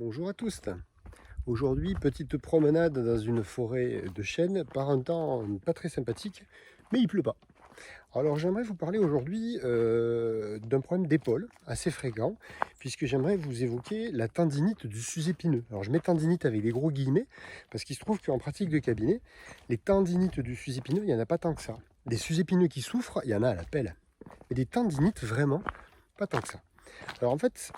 Bonjour à tous. Aujourd'hui, petite promenade dans une forêt de chênes par un temps pas très sympathique, mais il pleut pas. Alors j'aimerais vous parler aujourd'hui d'un problème d'épaule assez fréquent, puisque j'aimerais vous évoquer la tendinite du sus-épineux. Alors je mets tendinite avec des gros guillemets, parce qu'il se trouve qu'en pratique de cabinet, les tendinites du sus-épineux, il n'y en a pas tant que ça. Des sus-épineux qui souffrent, il y en a à la pelle. Mais des tendinites, vraiment, pas tant que ça. Alors en fait,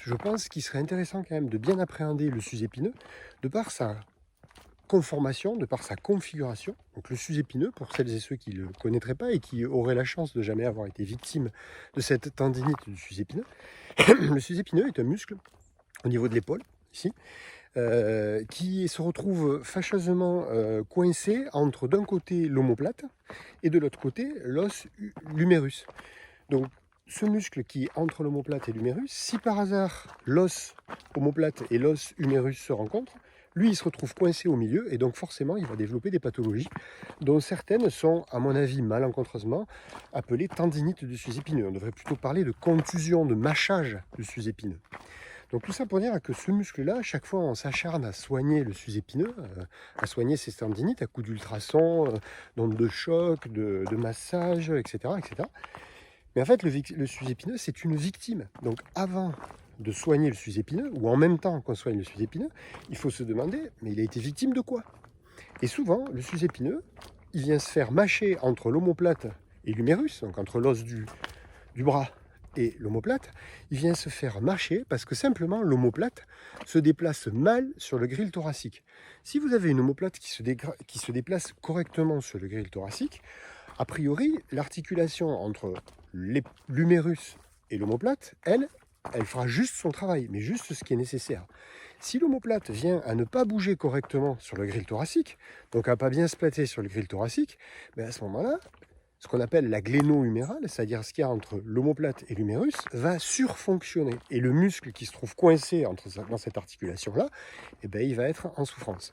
je pense qu'il serait intéressant quand même de bien appréhender le sus-épineux de par sa conformation, de par sa configuration. Donc le sus-épineux, pour celles et ceux qui ne le connaîtraient pas et qui auraient la chance de jamais avoir été victimes de cette tendinite du sus-épineux, le sus-épineux est un muscle au niveau de l'épaule, ici, qui se retrouve fâcheusement coincé entre d'un côté l'omoplate et de l'autre côté l'humérus. Donc ce muscle qui est entre l'omoplate et l'humérus, si par hasard l'os omoplate et l'os humérus se rencontrent, lui il se retrouve coincé au milieu et donc forcément il va développer des pathologies dont certaines sont à mon avis malencontreusement appelées tendinite du sus-épineux. On devrait plutôt parler de contusion, de mâchage du sus-épineux. Donc tout ça pour dire que ce muscle-là, chaque fois on s'acharne à soigner le sus-épineux, à soigner ses tendinites à coups d'ultrasons, d'ondes de choc, de massage, etc., etc. Mais en fait, le sus-épineux, c'est une victime. Donc avant de soigner le sus-épineux, ou en même temps qu'on soigne le sus-épineux, il faut se demander, mais il a été victime de quoi? Et souvent, le sus-épineux, il vient se faire mâcher entre l'omoplate et l'humérus, donc entre l'os du bras et l'omoplate, il vient se faire mâcher parce que simplement l'omoplate se déplace mal sur le gril thoracique. Si vous avez une omoplate qui se déplace correctement sur le gril thoracique, a priori, l'articulation entre l'humérus et l'omoplate, elle fera juste son travail, mais juste ce qui est nécessaire. Si l'omoplate vient à ne pas bouger correctement sur le gril thoracique, donc à pas bien se placer sur le gril thoracique, à ce moment-là, ce qu'on appelle la gléno-humérale, c'est-à-dire ce qu'il y a entre l'omoplate et l'humérus, va surfonctionner. Et le muscle qui se trouve coincé dans cette articulation-là, il va être en souffrance.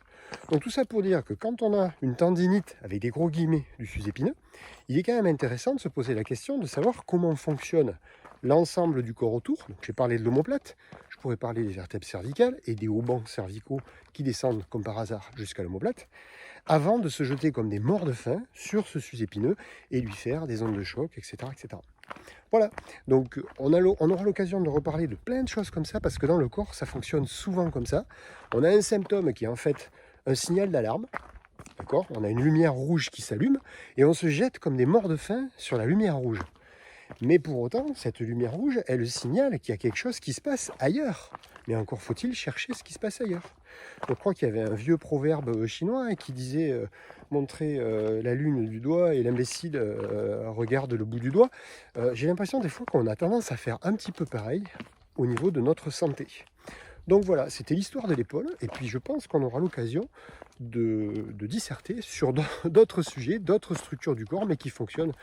Donc tout ça pour dire que quand on a une tendinite, avec des gros guillemets, du sus-épineux, il est quand même intéressant de se poser la question de savoir comment fonctionne l'ensemble du corps autour. Donc j'ai parlé de l'omoplate, je pourrais parler des vertèbres cervicales et des haubans cervicaux qui descendent comme par hasard jusqu'à l'omoplate, avant de se jeter comme des morts de faim sur ce sus-épineux et lui faire des ondes de choc, etc. etc. Voilà, donc on aura l'occasion de reparler de plein de choses comme ça, parce que dans le corps, ça fonctionne souvent comme ça. On a un symptôme qui est en fait un signal d'alarme, d'accord? On a une lumière rouge qui s'allume, et on se jette comme des morts de faim sur la lumière rouge. Mais pour autant, cette lumière rouge, elle signale qu'il y a quelque chose qui se passe ailleurs. Mais encore faut-il chercher ce qui se passe ailleurs. Je crois qu'il y avait un vieux proverbe chinois qui disait montrer la lune du doigt et l'imbécile regarde le bout du doigt. J'ai l'impression des fois qu'on a tendance à faire un petit peu pareil au niveau de notre santé. Donc voilà, c'était l'histoire de l'épaule, et puis je pense qu'on aura l'occasion de disserter sur d'autres sujets, d'autres structures du corps, mais qui fonctionnent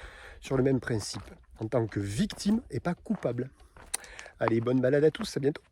sur le même principe, en tant que victime et pas coupable. Allez, bonne balade à tous, à bientôt.